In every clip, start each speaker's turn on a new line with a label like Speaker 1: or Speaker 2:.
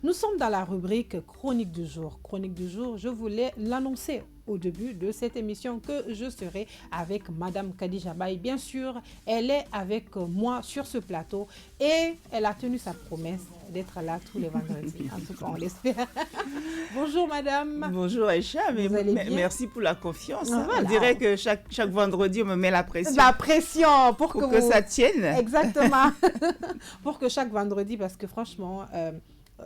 Speaker 1: Nous sommes dans la rubrique Chronique du jour. Chronique du jour, je voulais l'annoncer au début de cette émission que je serai avec Madame Khadija Baye. Bien sûr, elle est avec moi sur ce plateau et elle a tenu sa promesse d'être là tous les vendredis. En tout cas, on l'espère. Bonjour Madame.
Speaker 2: Bonjour Aïcha, merci pour la confiance. Voilà. On dirait que chaque vendredi, on me met la pression.
Speaker 1: La pression pour
Speaker 2: que ça tienne.
Speaker 1: Exactement. Pour que chaque vendredi, parce que franchement...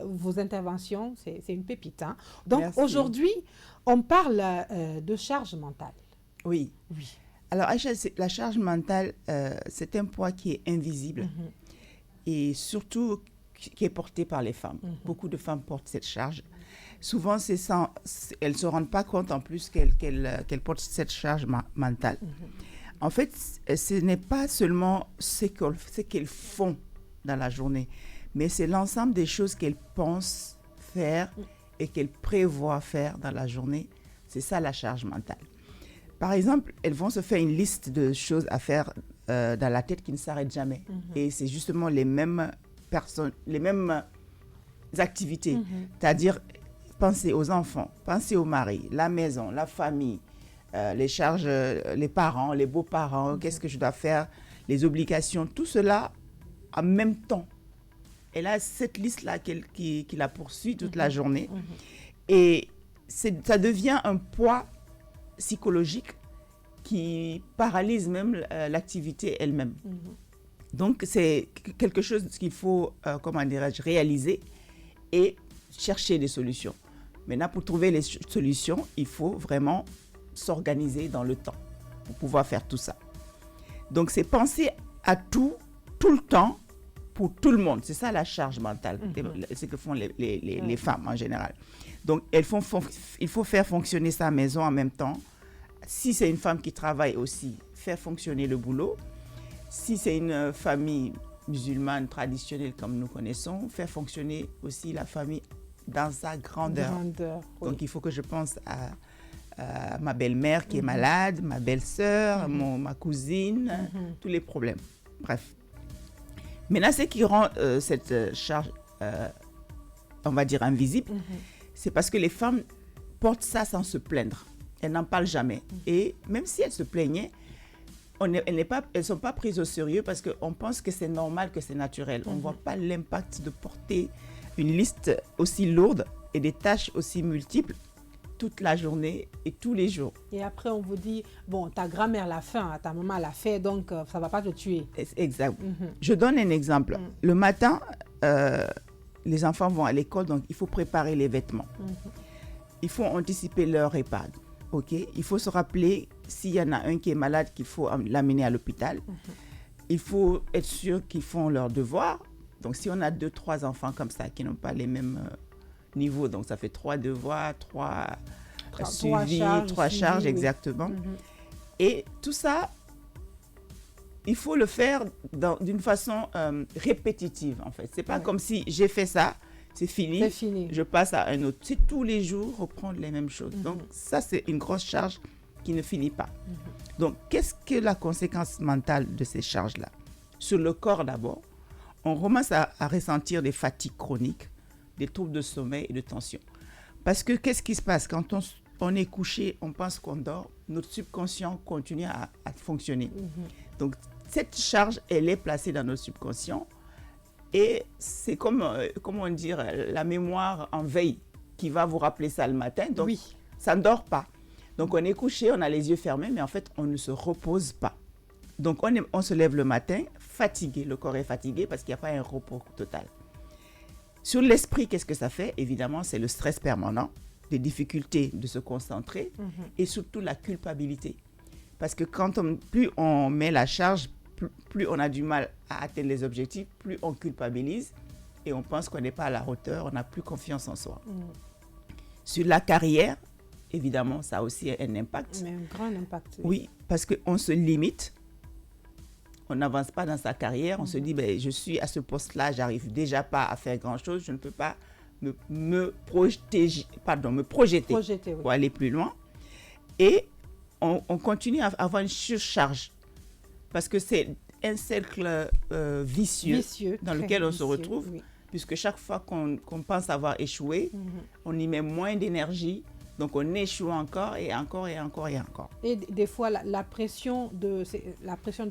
Speaker 1: vos interventions, c'est une pépite. Hein? Donc aujourd'hui, on parle de charge mentale.
Speaker 2: Oui. Alors Aïcha, la charge mentale, c'est un poids qui est invisible et surtout qui est porté par les femmes. Beaucoup de femmes portent cette charge. Souvent, elles ne se rendent pas compte en plus qu'elles portent cette charge mentale. En fait, ce n'est pas seulement ce qu'elles font dans la journée, mais c'est l'ensemble des choses qu'elles pensent faire et qu'elles prévoient faire dans la journée. C'est ça la charge mentale. Par exemple, elles vont se faire une liste de choses à faire dans la tête qui ne s'arrêtent jamais. Et c'est justement les mêmes personnes, les mêmes activités. C'est-à-dire penser aux enfants, penser au mari, la maison, la famille, les charges, les parents, les beaux-parents, qu'est-ce que je dois faire, les obligations, tout cela en même temps. Elle a cette liste-là qui la poursuit toute la journée. Et ça devient un poids psychologique qui paralyse même l'activité elle-même. Donc, c'est quelque chose qu'il faut, réaliser et chercher des solutions. Maintenant, pour trouver les solutions, il faut vraiment s'organiser dans le temps pour pouvoir faire tout ça. Donc, c'est penser à tout le temps, pour tout le monde. C'est ça la charge mentale, c'est que font les femmes en général. Donc, il faut faire fonctionner sa maison en même temps. Si c'est une femme qui travaille aussi, faire fonctionner le boulot. Si c'est une famille musulmane traditionnelle comme nous connaissons, faire fonctionner aussi la famille dans sa grandeur. Donc, il faut que je pense à ma belle-mère qui est malade, ma belle-sœur, ma cousine, tous les problèmes. Bref. Maintenant, ce qui rend cette charge, on va dire, invisible, c'est parce que les femmes portent ça sans se plaindre. Elles n'en parlent jamais. Et même si elles se plaignaient, elles ne sont pas prises au sérieux parce qu'on pense que c'est normal, que c'est naturel. On ne voit pas l'impact de porter une liste aussi lourde et des tâches aussi multiples toute la journée et tous les jours.
Speaker 1: Et après, on vous dit, bon, ta grand-mère l'a fait, ta maman l'a fait, donc ça ne va pas te tuer.
Speaker 2: Exact. Je donne un exemple. Le matin, les enfants vont à l'école, donc il faut préparer les vêtements. Il faut anticiper leur repas. Okay? Il faut se rappeler, s'il y en a un qui est malade, qu'il faut l'amener à l'hôpital. Il faut être sûr qu'ils font leurs devoirs. Donc, si on a 2-3 enfants comme ça, qui n'ont pas les mêmes... niveau, donc ça fait 3 devoirs, 3 suivis, 3 charges, exactement. Et tout ça, il faut le faire d'une façon répétitive, en fait. C'est pas comme si j'ai fait ça, c'est fini, je passe à un autre. C'est tous les jours reprendre les mêmes choses. Donc ça, c'est une grosse charge qui ne finit pas. Donc, qu'est-ce que la conséquence mentale de ces charges-là? Sur le corps d'abord, on commence à ressentir des fatigues chroniques, des troubles de sommeil et de tension. Parce que qu'est-ce qui se passe? Quand on est couché, on pense qu'on dort, notre subconscient continue à fonctionner. Donc, cette charge, elle est placée dans notre subconscient et c'est comme, comment dire, la mémoire en veille qui va vous rappeler ça le matin. Donc, ça ne dort pas. Donc, on est couché, on a les yeux fermés, mais en fait, on ne se repose pas. Donc, on se lève le matin fatigué, le corps est fatigué parce qu'il n'y a pas un repos total. Sur l'esprit, qu'est-ce que ça fait? Évidemment, c'est le stress permanent, des difficultés de se concentrer et surtout la culpabilité. Parce que plus on met la charge, plus on a du mal à atteindre les objectifs, plus on culpabilise et on pense qu'on n'est pas à la hauteur, on n'a plus confiance en soi. Sur la carrière, évidemment, ça a aussi un impact.
Speaker 1: Mais un grand impact.
Speaker 2: Oui, parce qu'on se limite. On n'avance pas dans sa carrière, on se dit, je suis à ce poste-là, j'arrive déjà pas à faire grand-chose, je ne peux pas me projeter pour aller plus loin. Et on continue à avoir une surcharge parce que c'est un cercle vicieux dans lequel on se retrouve. puisque chaque fois qu'on pense avoir échoué, on y met moins d'énergie, donc on échoue encore et encore et encore et encore.
Speaker 1: Et des fois, la pression de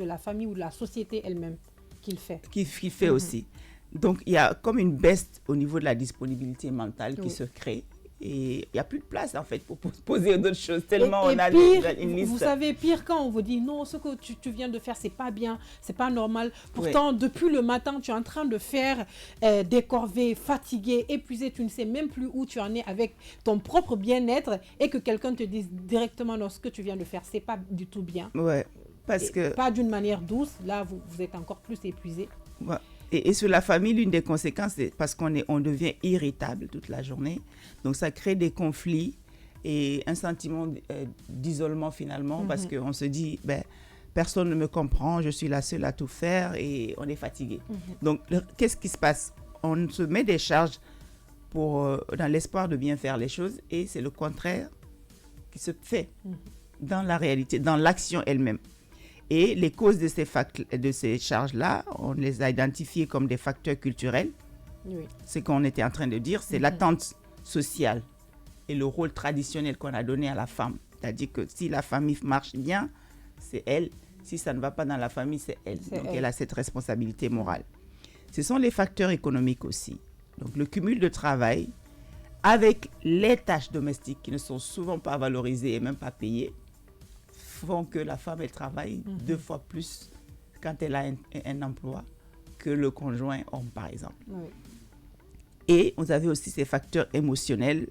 Speaker 1: la famille ou de la société elle-même qu'il fait.
Speaker 2: Qui fait aussi. Donc, il y a comme une baisse au niveau de la disponibilité mentale qui se crée. Et il n'y a plus de place, en fait, pour poser d'autres choses, tellement on a une liste.
Speaker 1: Vous savez, pire quand on vous dit, non, ce que tu viens de faire, c'est pas bien, c'est pas normal. Pourtant, depuis le matin, tu es en train de faire des corvées, fatigué, épuisé, tu ne sais même plus où tu en es avec ton propre bien-être et que quelqu'un te dise directement, non, ce que tu viens de faire, c'est pas du tout bien.
Speaker 2: Ouais, parce que...
Speaker 1: Pas d'une manière douce, là, vous êtes encore plus épuisé.
Speaker 2: Ouais. Et sur la famille, l'une des conséquences, c'est parce qu'on devient irritable toute la journée. Donc, ça crée des conflits et un sentiment d'isolement finalement, parce qu'on se dit, personne ne me comprend, je suis la seule à tout faire et on est fatigué. Donc, qu'est-ce qui se passe? On se met des charges dans l'espoir de bien faire les choses et c'est le contraire qui se fait dans la réalité, dans l'action elle-même. Et les causes de ces charges-là, on les a identifiées comme des facteurs culturels. Oui. Ce qu'on était en train de dire, c'est l'attente sociale et le rôle traditionnel qu'on a donné à la femme. C'est-à-dire que si la famille marche bien, c'est elle. Si ça ne va pas dans la famille, c'est elle. Donc, elle a cette responsabilité morale. Ce sont les facteurs économiques aussi. Donc, le cumul de travail avec les tâches domestiques qui ne sont souvent pas valorisées et même pas payées, font que la femme, elle travaille 2 fois plus quand elle a un emploi que le conjoint homme, par exemple. Oui. Et vous avez aussi ces facteurs émotionnels,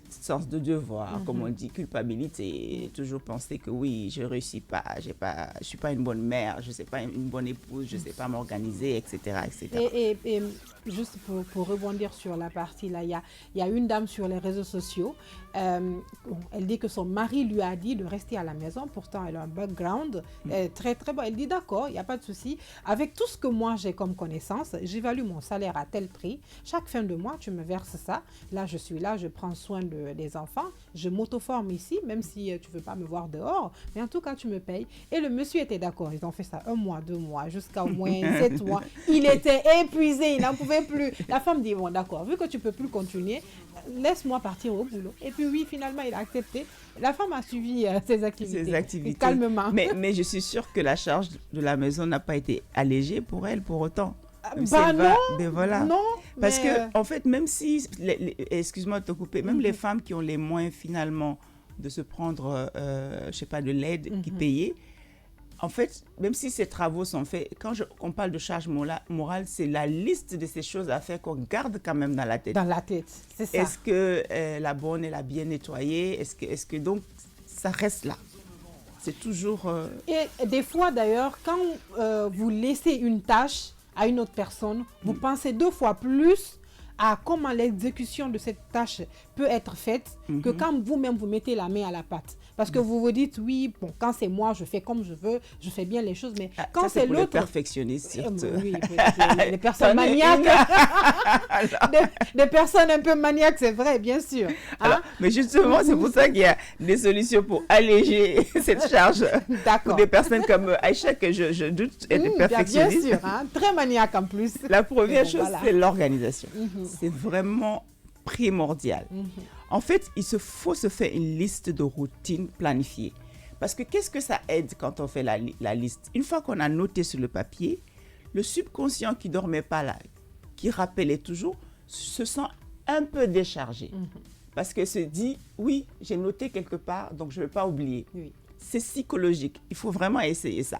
Speaker 2: sens de devoir, comme on dit, culpabilité, toujours penser que oui, je ne réussis pas, je ne suis pas une bonne mère, je ne suis pas une bonne épouse, je ne sais pas m'organiser, etc. etc.
Speaker 1: Et juste pour rebondir sur la partie là, il y a une dame sur les réseaux sociaux, elle dit que son mari lui a dit de rester à la maison, pourtant elle a un background très très bon. Elle dit d'accord, il n'y a pas de souci, avec tout ce que moi j'ai comme connaissance, j'évalue mon salaire à tel prix, chaque fin de mois tu me verses ça, là je suis là, je prends soin des enfants, je m'auto-forme ici, même si tu ne veux pas me voir dehors, mais en tout cas tu me payes. Et le monsieur était d'accord, ils ont fait ça 1 mois, 2 mois, jusqu'à au moins 7 mois, il était épuisé, il n'en pouvait plus. La femme dit, bon d'accord, vu que tu ne peux plus continuer, laisse-moi partir au boulot. Et puis oui, finalement, il a accepté. La femme a suivi ses activités. Calmement.
Speaker 2: Mais je suis sûre que la charge de la maison n'a pas été allégée pour elle pour autant.
Speaker 1: Non,
Speaker 2: voilà.
Speaker 1: Non.
Speaker 2: Parce que, en fait, même si, excuse-moi de te couper, même les femmes qui ont les moyens finalement de se prendre, je ne sais pas, de l'aide qui payait, en fait, même si ces travaux sont faits, quand on parle de charge morale, c'est la liste de ces choses à faire qu'on garde quand même dans la tête.
Speaker 1: Dans la tête, c'est ça.
Speaker 2: Est-ce que la bonne, elle a bien nettoyé? Est-ce que donc, ça reste là? C'est toujours...
Speaker 1: Et des fois, d'ailleurs, quand vous laissez une tâche à une autre personne, vous pensez 2 fois plus à comment l'exécution de cette tâche peut être faite que quand vous-même vous mettez la main à la pâte. Parce que vous vous dites, oui, bon, quand c'est moi, je fais comme je veux, je fais bien les choses, mais quand c'est l'autre...
Speaker 2: Les perfectionnistes, surtout.
Speaker 1: Oui, les personnes maniaques. des personnes un peu maniaques, c'est vrai, bien sûr.
Speaker 2: Alors, mais justement, c'est pour ça qu'il y a des solutions pour alléger cette charge.
Speaker 1: D'accord.
Speaker 2: Pour des personnes comme Aïcha, que je doute être perfectionniste.
Speaker 1: Bien sûr, très maniaque en plus.
Speaker 2: La première chose, c'est l'organisation. C'est vraiment primordial. En fait, faut se faire une liste de routines planifiées. Parce que qu'est-ce que ça aide quand on fait la liste? Une fois qu'on a noté sur le papier, le subconscient qui ne dormait pas là, qui rappelait toujours, se sent un peu déchargé. Parce que se dit, oui, j'ai noté quelque part, donc je ne vais pas oublier. Oui. C'est psychologique. Il faut vraiment essayer ça.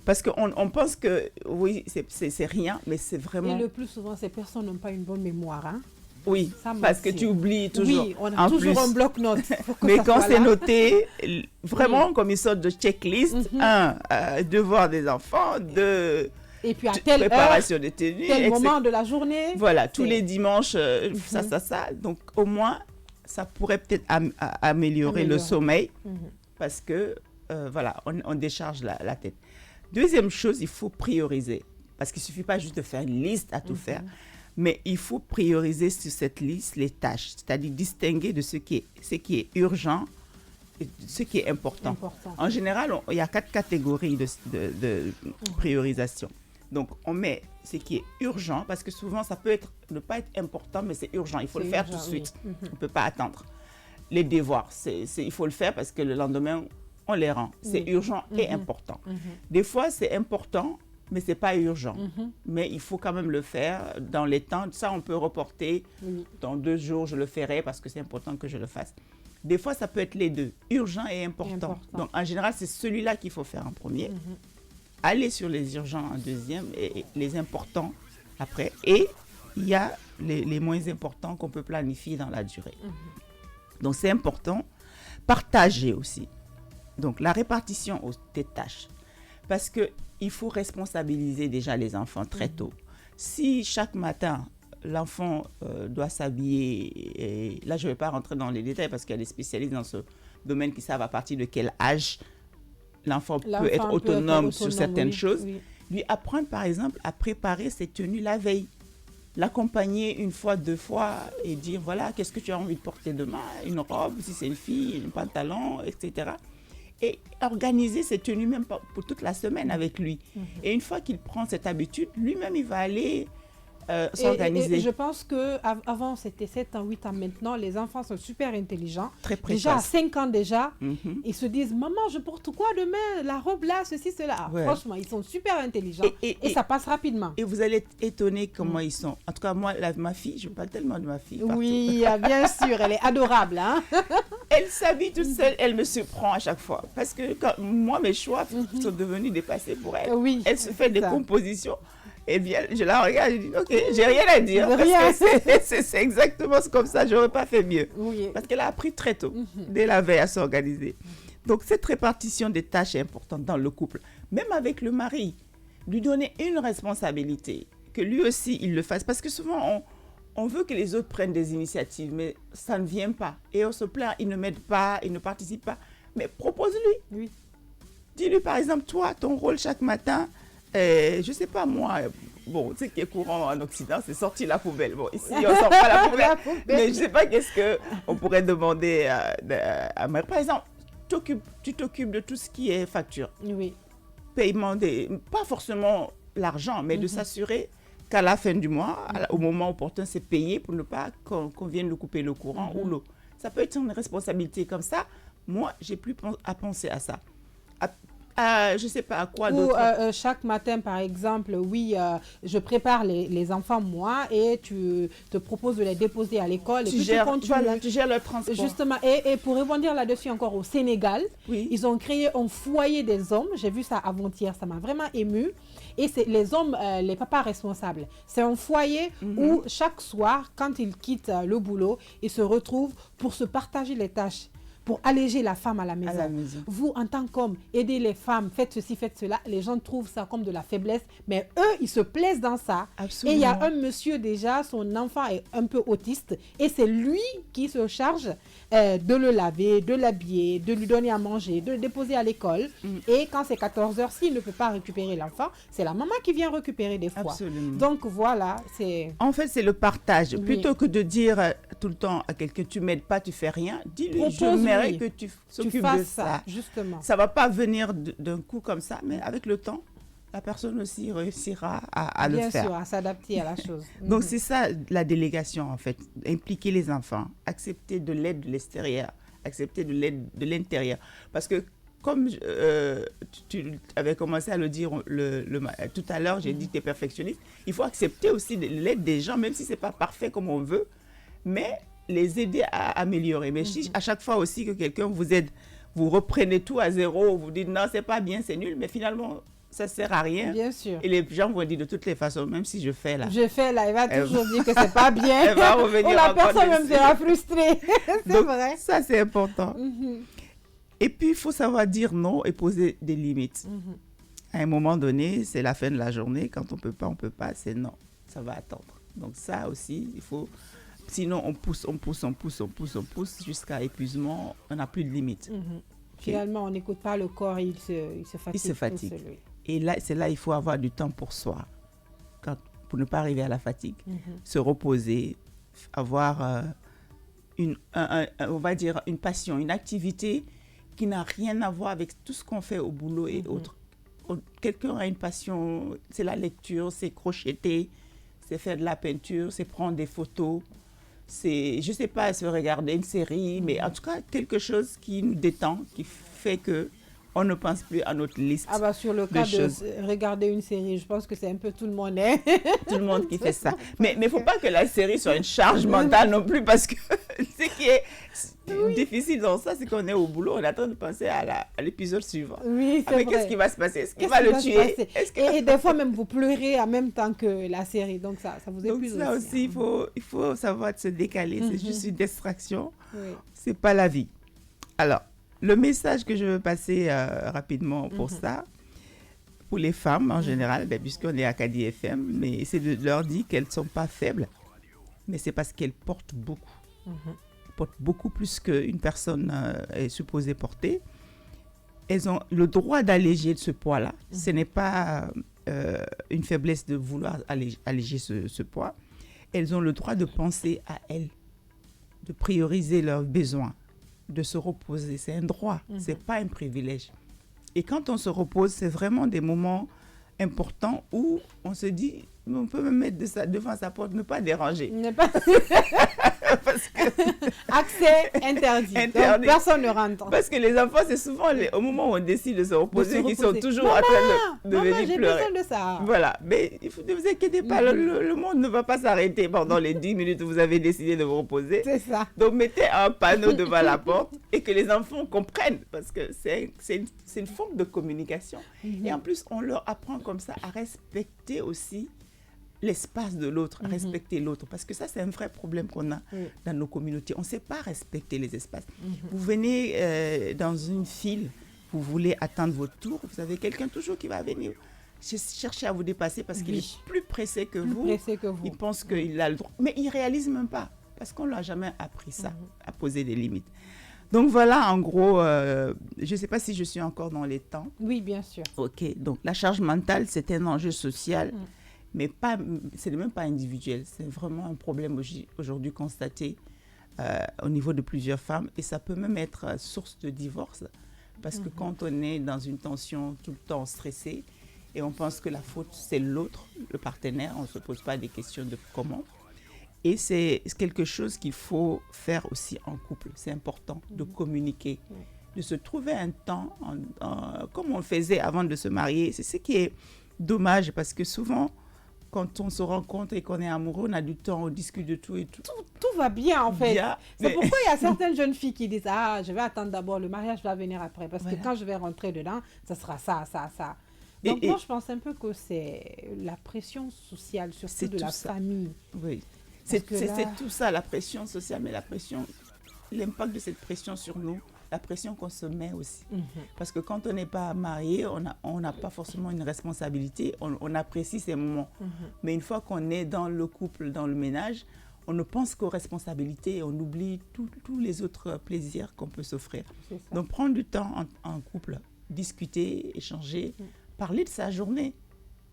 Speaker 2: Parce qu'on pense que, oui, c'est rien, mais c'est vraiment...
Speaker 1: Et le plus souvent, ces personnes n'ont pas une bonne mémoire, hein?
Speaker 2: Oui, parce que tu oublies toujours.
Speaker 1: Oui, on a toujours un bloc-notes.
Speaker 2: Mais quand c'est noté, vraiment comme une sorte de checklist, 1, devoir des enfants, 2,
Speaker 1: et puis à telle
Speaker 2: préparation
Speaker 1: heure,
Speaker 2: de tenue,
Speaker 1: tel moment de la journée.
Speaker 2: Voilà, tous les dimanches, ça. Donc au moins, ça pourrait peut-être améliorer le sommeil parce que, voilà, on décharge la tête. Deuxième chose, il faut prioriser. Parce qu'il ne suffit pas juste de faire une liste à tout faire. Mais il faut prioriser sur cette liste les tâches, c'est-à-dire distinguer de ce qui est urgent et ce qui est important. En général, il y a 4 catégories de priorisation. Donc, on met ce qui est urgent, parce que souvent, ça peut ne pas être important, mais c'est urgent. Il faut le faire tout de suite. On ne peut pas attendre. Les devoirs, il faut le faire parce que le lendemain, on les rend. C'est urgent et important. Des fois, c'est important, mais ce n'est pas urgent. Mais il faut quand même le faire dans les temps. Ça, on peut reporter. Dans 2 jours, je le ferai parce que c'est important que je le fasse. Des fois, ça peut être les deux, urgent et important. Donc, en général, c'est celui-là qu'il faut faire en premier. Aller sur les urgents en deuxième et les importants après. Et il y a les moins importants qu'on peut planifier dans la durée. Donc, c'est important. Partager aussi. Donc, la répartition des tâches. Parce qu'il faut responsabiliser déjà les enfants très tôt. Si chaque matin, l'enfant doit s'habiller, et là, je ne vais pas rentrer dans les détails parce qu'il y a des spécialistes dans ce domaine qui savent à partir de quel âge l'enfant peut être autonome sur certaines choses. Lui apprendre, par exemple, à préparer ses tenues la veille. L'accompagner 1 fois, 2 fois et dire, voilà, qu'est-ce que tu as envie de porter demain? Une robe, si c'est une fille, un pantalon, etc. Et organiser ses tenues même pour toute la semaine avec lui. Et une fois qu'il prend cette habitude, lui-même, il va aller s'organiser.
Speaker 1: Et je pense qu'avant, c'était 7 ans, 8 ans. Maintenant, les enfants sont super intelligents.
Speaker 2: Très précoces.
Speaker 1: Déjà, à 5 ans déjà, ils se disent, maman, je porte quoi demain? La robe là, ceci, cela. Franchement, ils sont super intelligents et ça passe rapidement.
Speaker 2: Et vous allez être étonné comment ils sont. En tout cas, moi, ma fille, je parle tellement de ma fille.
Speaker 1: Oui, bien sûr, elle est adorable. Hein?
Speaker 2: Elle s'habille toute seule, elle me surprend à chaque fois. Parce que moi, mes choix sont devenus dépassés pour elle. Elle se fait des compositions. Et bien, je la regarde, je dis, ok, j'ai rien à dire. C'est exactement comme ça, je n'aurais pas fait mieux. Parce qu'elle a appris très tôt, dès la veille, à s'organiser. Donc, cette répartition des tâches est importante dans le couple. Même avec le mari, lui donner une responsabilité, que lui aussi, il le fasse. Parce que souvent, on veut que les autres prennent des initiatives, mais ça ne vient pas. Et on se plaint, il ne m'aide pas, il ne participe pas. Mais propose-lui. Dis-lui, par exemple, toi, ton rôle chaque matin, je ne sais pas moi, bon, tu sais qui est courant en Occident, c'est sortir la poubelle. Bon, ici, on ne sort pas la poubelle. Mais je ne sais pas qu'est-ce qu'on pourrait demander à mère. Par exemple, tu t'occupes de tout ce qui est facture. Paiement pas forcément l'argent, mais de s'assurer qu'à la fin du mois, au moment opportun, c'est payé pour ne pas qu'on vienne nous couper le courant ou l'eau. Ça peut être une responsabilité comme ça. Moi, j'ai plus à penser à ça. Je ne sais pas à quoi d'autre.
Speaker 1: Ou chaque matin, par exemple, je prépare les enfants, moi, et tu te proposes de les déposer à l'école.
Speaker 2: Tu gères leur transport.
Speaker 1: Justement, et pour rebondir là-dessus encore, au Sénégal, ils ont créé un foyer des hommes. J'ai vu ça avant-hier, ça m'a vraiment émue. Et c'est les hommes, les papas responsables. C'est un foyer où chaque soir, quand ils quittent le boulot, ils se retrouvent pour se partager les tâches, pour alléger la femme à la maison. Vous, en tant qu'homme, aidez les femmes, faites ceci, faites cela. Les gens trouvent ça comme de la faiblesse, mais eux, ils se plaisent dans ça.
Speaker 2: Absolument.
Speaker 1: Et il y a un monsieur déjà, son enfant est un peu autiste, et c'est lui qui se charge de le laver, de l'habiller, de lui donner à manger, de le déposer à l'école. Et quand c'est 14h, s'il ne peut pas récupérer l'enfant, c'est la maman qui vient récupérer des fois.
Speaker 2: Absolument.
Speaker 1: Donc voilà, c'est...
Speaker 2: En fait, c'est le partage. Plutôt que de dire tout le temps à quelqu'un, tu m'aides pas, tu fais rien, dis-lui, je m'aimerais que tu s'occupes de ça.
Speaker 1: Justement.
Speaker 2: Ça va pas venir d'un coup comme ça, mais avec le temps, la personne aussi réussira à le faire.
Speaker 1: Bien sûr, à s'adapter à la chose.
Speaker 2: Donc, c'est ça la délégation, en fait. Impliquer les enfants, accepter de l'aide de l'extérieur, accepter de l'aide de l'intérieur. Parce que, comme tu avais commencé à le dire tout à l'heure, j'ai dit que tu es perfectionniste, il faut accepter aussi l'aide des gens, même si ce n'est pas parfait comme on veut, mais les aider à améliorer. Mais si à chaque fois aussi que quelqu'un vous aide, vous reprenez tout à zéro, vous dites non, c'est pas bien, c'est nul, mais finalement, ça sert à rien.
Speaker 1: Bien sûr.
Speaker 2: Et les gens vont dire de toutes les façons, même si je fais là.
Speaker 1: Je fais là, il va toujours dire que c'est pas bien.
Speaker 2: Elle va revenir.
Speaker 1: Ou la personne même sera frustrée. C'est vrai.
Speaker 2: Ça, c'est important. Et puis, il faut savoir dire non et poser des limites. À un moment donné, c'est la fin de la journée. Quand on peut pas, c'est non. Ça va attendre. Donc ça aussi, il faut... Sinon, on pousse jusqu'à épuisement. On n'a plus de limite.
Speaker 1: Finalement, on n'écoute pas le corps, il se fatigue.
Speaker 2: Il se fatigue. Et là, c'est là il faut avoir du temps pour soi. Pour ne pas arriver à la fatigue. Se reposer, avoir on va dire une passion, une activité qui n'a rien à voir avec tout ce qu'on fait au boulot et autres. quelqu'un a une passion, c'est la lecture, c'est crocheter, c'est faire de la peinture, c'est prendre des photos, c'est, je sais pas, se regarder une série, mais en tout cas, quelque chose qui nous détend, qui fait que on ne pense plus à notre liste.
Speaker 1: Ah bah sur le cas de regarder une série, je pense que c'est un peu tout le monde. Hein?
Speaker 2: Tout le monde qui fait ça. Mais il ne faut pas que la série soit une charge mentale non plus, parce que ce qui est difficile dans ça, c'est qu'on est au boulot, on est en train de penser à l'épisode suivant.
Speaker 1: Oui, c'est vrai.
Speaker 2: Qu'est-ce qui va se passer? Est-ce qu'il va le tuer?
Speaker 1: Et des fois même vous pleurez en même temps que la série, donc ça vous épuise aussi.
Speaker 2: Donc ça aussi, il faut savoir se décaler, c'est juste une distraction,
Speaker 1: oui.
Speaker 2: C'est pas la vie. Alors, le message que je veux passer rapidement pour ça, pour les femmes en général, puisqu'on est à Acadie FM, mais c'est de leur dire qu'elles ne sont pas faibles, mais c'est parce qu'elles portent beaucoup. Portent beaucoup plus qu'une personne est supposée porter. Elles ont le droit d'alléger de ce poids-là. Ce n'est pas une faiblesse de vouloir alléger ce poids. Elles ont le droit de penser à elles, de prioriser leurs besoins, de se reposer. C'est un droit, ce n'est pas un privilège. Et quand on se repose, c'est vraiment des moments importants où on se dit, on peut me mettre devant sa porte, ne pas déranger. Parce que
Speaker 1: accès interdit. Donc, personne ne rentre.
Speaker 2: Parce que les enfants, c'est souvent au moment où on décide de se reposer qu'ils sont toujours en train de venir
Speaker 1: j'ai
Speaker 2: pleurer.
Speaker 1: besoin de ça.
Speaker 2: Voilà, mais ne vous inquiétez pas, le monde ne va pas s'arrêter pendant les 10 minutes où vous avez décidé de vous reposer.
Speaker 1: C'est ça.
Speaker 2: Donc mettez un panneau devant la porte et que les enfants comprennent, parce que c'est une forme de communication. Et en plus, on leur apprend comme ça à respecter aussi l'espace de l'autre, respecter l'autre. Parce que ça, c'est un vrai problème qu'on a dans nos communautés. On ne sait pas respecter les espaces. Vous venez dans une file, vous voulez attendre votre tour, vous avez quelqu'un toujours qui va venir chercher à vous dépasser parce qu'il est plus pressé que vous. Il pense qu'il a le droit. Mais il ne réalise même pas parce qu'on ne l'a jamais appris ça, à poser des limites. Donc voilà, en gros, je ne sais pas si je suis encore dans les temps.
Speaker 1: Oui, bien sûr.
Speaker 2: OK, donc la charge mentale, c'est un enjeu social. Mais ce n'est même pas individuel, c'est vraiment un problème aujourd'hui constaté au niveau de plusieurs femmes et ça peut même être source de divorce parce que quand on est dans une tension tout le temps stressée et on pense que la faute c'est l'autre, le partenaire, on ne se pose pas des questions de comment. Et c'est quelque chose qu'il faut faire aussi en couple, c'est important de communiquer, de se trouver un temps comme on le faisait avant de se marier. C'est ce qui est dommage parce que souvent, quand on se rencontre et qu'on est amoureux, on a du temps, on discute de tout et tout.
Speaker 1: Tout va bien en fait. C'est pourquoi il y a certaines jeunes filles qui disent « Ah, je vais attendre d'abord, le mariage va venir après. Parce que quand je vais rentrer dedans, ça sera ça, ça, ça. » Donc moi, je pense un peu que c'est la pression sociale, surtout de la famille.
Speaker 2: Oui, c'est tout ça, la pression sociale, mais l'impact de cette pression sur nous, la pression qu'on se met aussi. Parce que quand on n'est pas marié, on n'a pas forcément une responsabilité, on apprécie ces moments. Mais une fois qu'on est dans le couple, dans le ménage, on ne pense qu'aux responsabilités et on oublie tous les autres plaisirs qu'on peut s'offrir. Donc prendre du temps en couple, discuter, échanger, parler de sa journée,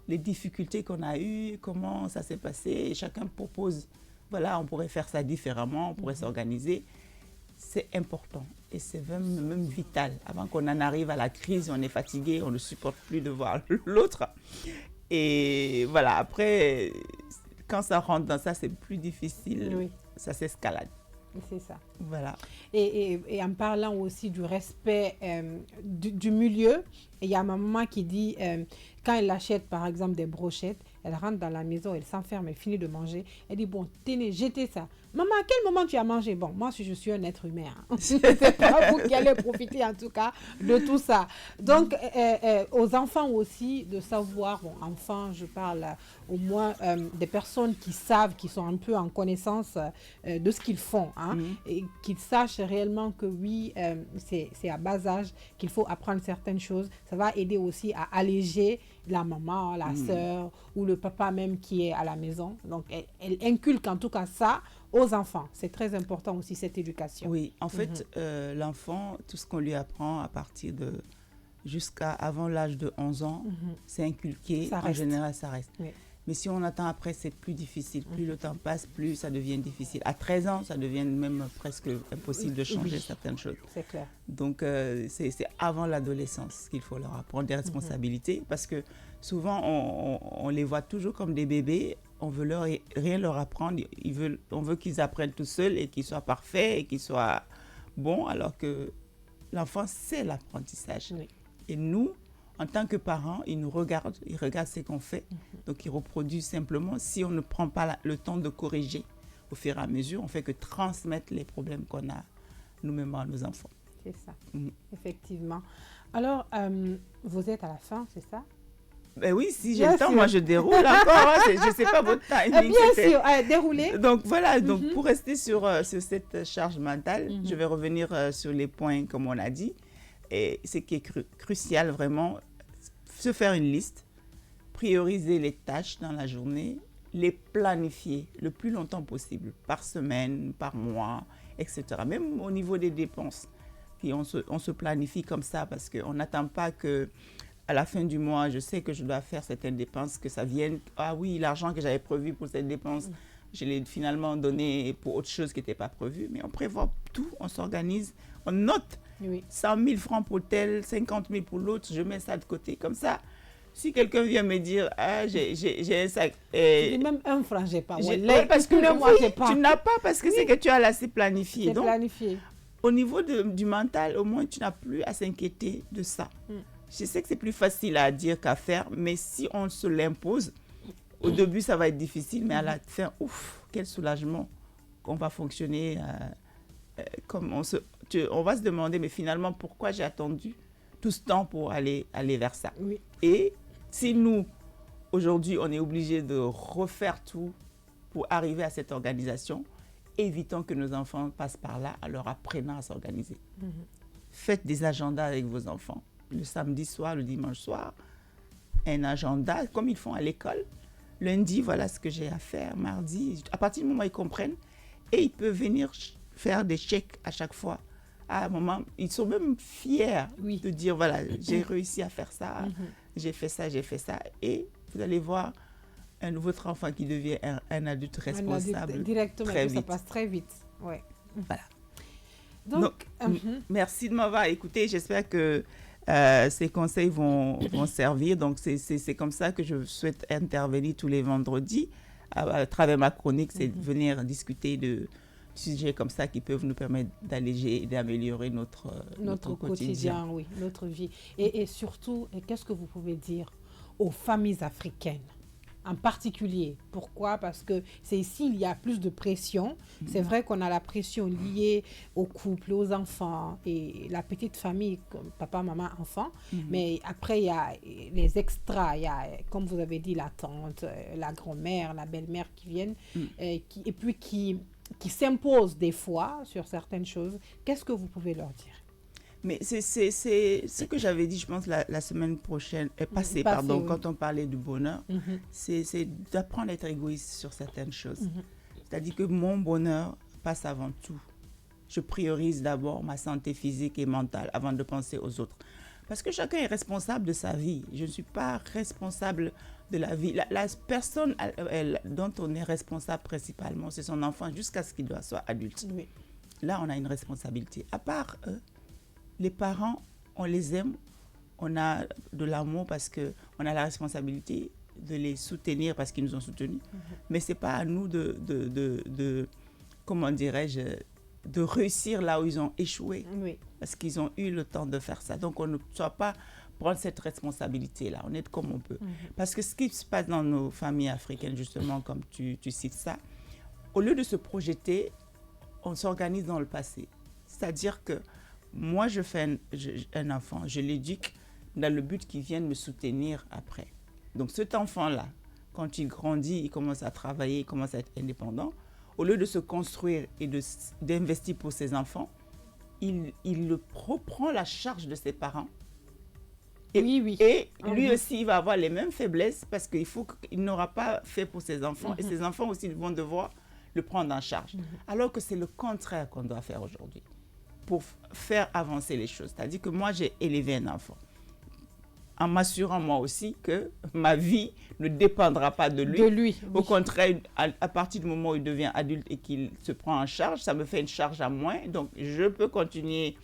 Speaker 2: les difficultés qu'on a eues, comment ça s'est passé, et chacun propose, voilà, on pourrait faire ça différemment, on pourrait s'organiser. C'est important et c'est même vital. Avant qu'on en arrive à la crise, on est fatigué, on ne supporte plus de voir l'autre. Et voilà, après, quand ça rentre dans ça, c'est plus difficile, ça s'escalade.
Speaker 1: C'est ça.
Speaker 2: Voilà.
Speaker 1: Et en parlant aussi du respect du milieu, il y a ma maman qui dit, quand elle achète par exemple des brochettes, elle rentre dans la maison, elle s'enferme, elle finit de manger. Elle dit, bon, tenez, jetez ça. Maman, à quel moment tu as mangé? Bon, moi, si je suis un être humain, c'est pas vous qui allez profiter en tout cas de tout ça. Donc, aux enfants aussi de savoir, bon, enfants, je parle au moins des personnes qui savent, qui sont un peu en connaissance de ce qu'ils font, et qu'ils sachent réellement que oui, c'est à bas âge qu'il faut apprendre certaines choses. Ça va aider aussi à alléger la maman, la sœur ou le papa même qui est à la maison. Donc, elle inculque en tout cas ça aux enfants. C'est très important aussi, cette éducation.
Speaker 2: Oui, en fait, l'enfant, tout ce qu'on lui apprend à partir jusqu'à avant l'âge de 11 ans, c'est inculqué. En général, ça reste. Oui. Mais si on attend après, c'est plus difficile. Plus le temps passe, plus ça devient difficile. À 13 ans, ça devient même presque impossible de changer certaines choses.
Speaker 1: C'est clair.
Speaker 2: Donc, c'est avant l'adolescence qu'il faut leur apprendre des responsabilités parce que souvent, on les voit toujours comme des bébés. On veut rien leur apprendre. On veut qu'ils apprennent tout seuls et qu'ils soient parfaits et qu'ils soient bons, alors que l'enfant, c'est l'apprentissage.
Speaker 1: Oui.
Speaker 2: Et nous, en tant que parents, ils regardent ce qu'on fait. Donc, ils reproduisent simplement. Si on ne prend pas le temps de corriger au fur et à mesure, on ne fait que transmettre les problèmes qu'on a nous-mêmes à nos enfants.
Speaker 1: C'est ça, effectivement. Alors, vous êtes à la fin, c'est ça?
Speaker 2: Ben oui, si j'ai le temps, moi je déroule encore. Je ne sais pas votre timing.
Speaker 1: Bien sûr, dérouler.
Speaker 2: Donc voilà, pour rester sur cette charge mentale, je vais revenir sur les points comme on a dit. Et ce qui est crucial vraiment, se faire une liste, prioriser les tâches dans la journée, les planifier le plus longtemps possible, par semaine, par mois, etc. Même au niveau des dépenses, on se planifie comme ça parce qu'on n'attend pas que à la fin du mois, je sais que je dois faire certaines dépenses, que ça vienne. Ah oui, l'argent que j'avais prévu pour cette dépense, je l'ai finalement donné pour autre chose qui n'était pas prévu. Mais on prévoit tout, on s'organise, on note 100 000 francs pour tel, 50 000 pour l'autre, je mets ça de côté. Comme ça, si quelqu'un vient me dire, ah, j'ai un sac.
Speaker 1: Même un franc, j'ai pas.
Speaker 2: Parce que moi, j'ai pas. Tu n'as pas parce que c'est que tu as laissé planifier.
Speaker 1: C'est planifié.
Speaker 2: Au niveau du mental, au moins, tu n'as plus à s'inquiéter de ça. Je sais que c'est plus facile à dire qu'à faire, mais si on se l'impose, au début, ça va être difficile, mais à la fin, ouf, quel soulagement qu'on va fonctionner. Comme on va se demander, mais finalement, pourquoi j'ai attendu tout ce temps pour aller vers ça?
Speaker 1: Oui.
Speaker 2: Et si nous, aujourd'hui, on est obligé de refaire tout pour arriver à cette organisation, évitons que nos enfants passent par là en leur apprenant à s'organiser. Faites des agendas avec vos enfants. Le samedi soir, le dimanche soir, un agenda comme ils font à l'école. Lundi, voilà ce que j'ai à faire. Mardi, à partir du moment où ils comprennent, et ils peuvent venir faire des chèques à chaque fois. À un moment, ils sont même fiers de dire, voilà, j'ai réussi à faire ça, j'ai fait ça. Et vous allez voir votre enfant qui devient un adulte responsable
Speaker 1: directement,
Speaker 2: très vite.
Speaker 1: Ça passe très vite. Ouais.
Speaker 2: Voilà. Donc, merci de m'avoir écouté. J'espère que ces conseils vont servir. Donc, c'est comme ça que je souhaite intervenir tous les vendredis à travers ma chronique, c'est de venir discuter de sujets comme ça qui peuvent nous permettre d'alléger et d'améliorer notre quotidien.
Speaker 1: Oui, notre vie. Et surtout, qu'est-ce que vous pouvez dire aux familles africaines en particulier? Pourquoi? Parce que c'est ici il y a plus de pression. C'est vrai qu'on a la pression liée au couple, aux enfants et la petite famille, comme papa, maman, enfant. Mais après, il y a les extras. Il y a, comme vous avez dit, la tante, la grand-mère, la belle-mère qui viennent et puis qui s'imposent des fois sur certaines choses. Qu'est-ce que vous pouvez leur dire?
Speaker 2: Mais c'est ce que j'avais dit, je pense, la semaine passée, quand on parlait du bonheur. C'est d'apprendre à être égoïste sur certaines choses. C'est-à-dire que mon bonheur passe avant tout. Je priorise d'abord ma santé physique et mentale avant de penser aux autres. Parce que chacun est responsable de sa vie. Je ne suis pas responsable de la vie. La personne dont on est responsable principalement, c'est son enfant jusqu'à ce qu'il soit adulte. Oui. Là, on a une responsabilité. À part eux, les parents, on les aime, on a de l'amour parce qu'on a la responsabilité de les soutenir parce qu'ils nous ont soutenus. Mais ce n'est pas à nous comment dirais-je, de réussir là où ils ont échoué. Oui. Parce qu'ils ont eu le temps de faire ça. Donc, on ne doit pas prendre cette responsabilité-là. On aide comme on peut. Parce que ce qui se passe dans nos familles africaines, justement, comme tu cites ça, au lieu de se projeter, on s'organise dans le passé. C'est-à-dire que moi, je fais un enfant, je l'éduque dans le but qu'il vienne me soutenir après. Donc, cet enfant-là, quand il grandit, il commence à travailler, il commence à être indépendant. Au lieu de se construire et d'investir pour ses enfants, il reprend la charge de ses parents. Et lui aussi, il va avoir les mêmes faiblesses parce qu'il n'aura pas fait pour ses enfants. Et ses enfants aussi vont devoir le prendre en charge. Alors que c'est le contraire qu'on doit faire aujourd'hui pour faire avancer les choses. C'est-à-dire que moi, j'ai élevé un enfant. en m'assurant moi aussi que ma vie ne dépendra pas de lui.
Speaker 1: De lui.
Speaker 2: Au contraire, à partir du moment où il devient adulte et qu'il se prend en charge, ça me fait une charge à moins. Donc, je peux continuer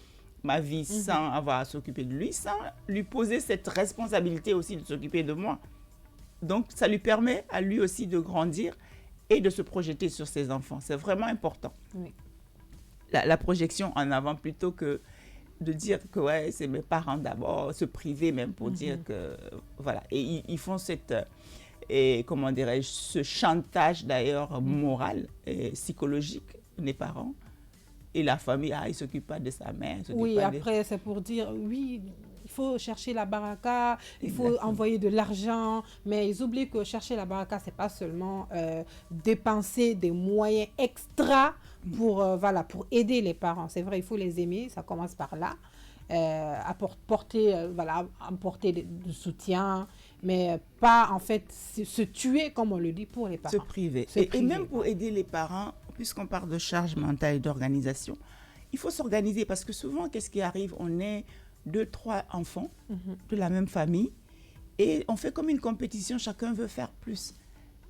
Speaker 2: ma vie sans avoir à s'occuper de lui, sans lui poser cette responsabilité aussi de s'occuper de moi. Donc, ça lui permet à lui aussi de grandir et de se projeter sur ses enfants. C'est vraiment important.
Speaker 1: Oui.
Speaker 2: La projection en avant plutôt que de dire que ouais, c'est mes parents d'abord, se priver même pour dire que voilà. Et ils font cette comment dirais-je, ce chantage d'ailleurs moral et psychologique des parents. Et la famille, ils ne s'occupent pas de sa mère.
Speaker 1: Oui, après, c'est pour dire, oui, il faut chercher la baraka, il faut envoyer de l'argent, mais ils oublient que chercher la baraka, ce n'est pas seulement dépenser des moyens extra pour, pour aider les parents. C'est vrai, il faut les aimer, ça commence par là. Apporter du soutien, mais pas en fait se tuer, comme on le dit, pour les parents.
Speaker 2: Se priver. Et même pour aider les parents, puisqu'on parle de charge mentale et d'organisation, il faut s'organiser parce que souvent, qu'est-ce qui arrive? On est 2, 3 enfants de la même famille et on fait comme une compétition, chacun veut faire plus.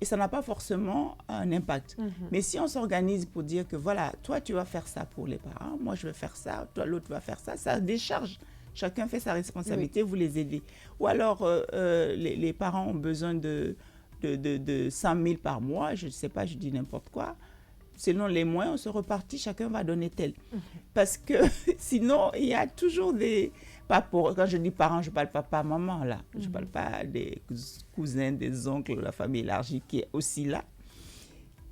Speaker 2: Et ça n'a pas forcément un impact. Mais si on s'organise pour dire que voilà, toi tu vas faire ça pour les parents, moi je vais faire ça, toi l'autre va faire ça, ça décharge. Chacun fait sa responsabilité, vous les aidez. Ou alors les parents ont besoin de 100 000 par mois, je ne sais pas, je dis n'importe quoi. Selon les moyens, on se repartit, chacun va donner tel. Parce que sinon, il y a toujours des... Quand je dis parents, je ne parle pas papa, maman, là. Je ne parle pas des cousins, des oncles, la famille élargie qui est aussi là,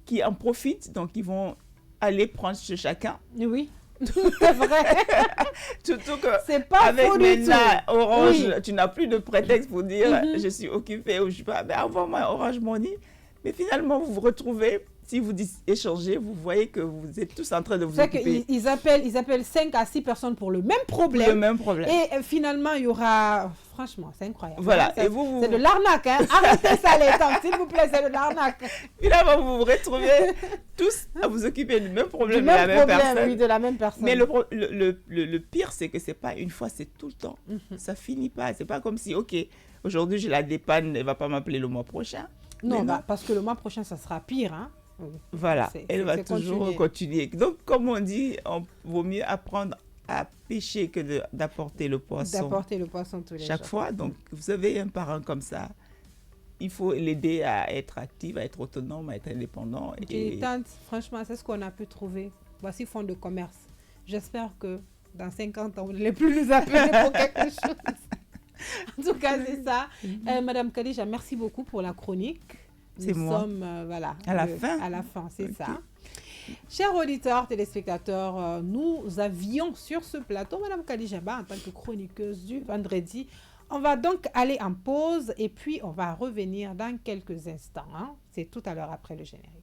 Speaker 2: qui en profitent, donc ils vont aller prendre chez chacun.
Speaker 1: Oui, c'est vrai.
Speaker 2: Surtout que
Speaker 1: c'est pas
Speaker 2: avec
Speaker 1: faux du tout.
Speaker 2: Orange, tu n'as plus de prétexte pour dire je suis occupée ou je ne suis pas. Mais envoie-moi Orange Money. Mais finalement, vous vous retrouvez... Si vous échangez, vous voyez que vous êtes tous en train de vous occuper.
Speaker 1: Ils appellent 5 à 6 personnes pour le même problème.
Speaker 2: Le même problème.
Speaker 1: Et finalement, il y aura... Franchement, c'est incroyable.
Speaker 2: Voilà.
Speaker 1: C'est de l'arnaque. Hein? Arrêtez ça, les temps. S'il vous plaît, c'est de l'arnaque.
Speaker 2: Finalement, vous vous retrouvez tous à vous occuper du même problème, de la même personne.
Speaker 1: Oui, de la même personne.
Speaker 2: Mais le pire, c'est que ce n'est pas une fois, c'est tout le temps. Ça ne finit pas. Ce n'est pas comme si, OK, aujourd'hui, j'ai la dépanne, elle ne va pas m'appeler le mois prochain.
Speaker 1: Non, parce que le mois prochain, ça sera pire. Hein?
Speaker 2: Voilà, elle va toujours continuer. Donc, comme on dit, il vaut mieux apprendre à pêcher que d'apporter le poisson.
Speaker 1: D'apporter le poisson tous les jours.
Speaker 2: Chaque fois. Donc, vous avez un parent comme ça, il faut l'aider à être active, à être autonome, à être indépendant.
Speaker 1: Et tante, franchement, c'est ce qu'on a pu trouver. Voici Fonds de commerce. J'espère que dans 50 ans, vous n'allez plus nous appeler pour quelque chose. En tout cas, c'est ça. Madame Kadija, merci beaucoup pour la chronique.
Speaker 2: C'est moi.
Speaker 1: Nous sommes
Speaker 2: à la fin.
Speaker 1: À la fin, c'est ça. Chers auditeurs, téléspectateurs, nous avions sur ce plateau Madame Kadija Ba en tant que chroniqueuse du vendredi. On va donc aller en pause et puis on va revenir dans quelques instants. Hein. C'est tout à l'heure après le générique.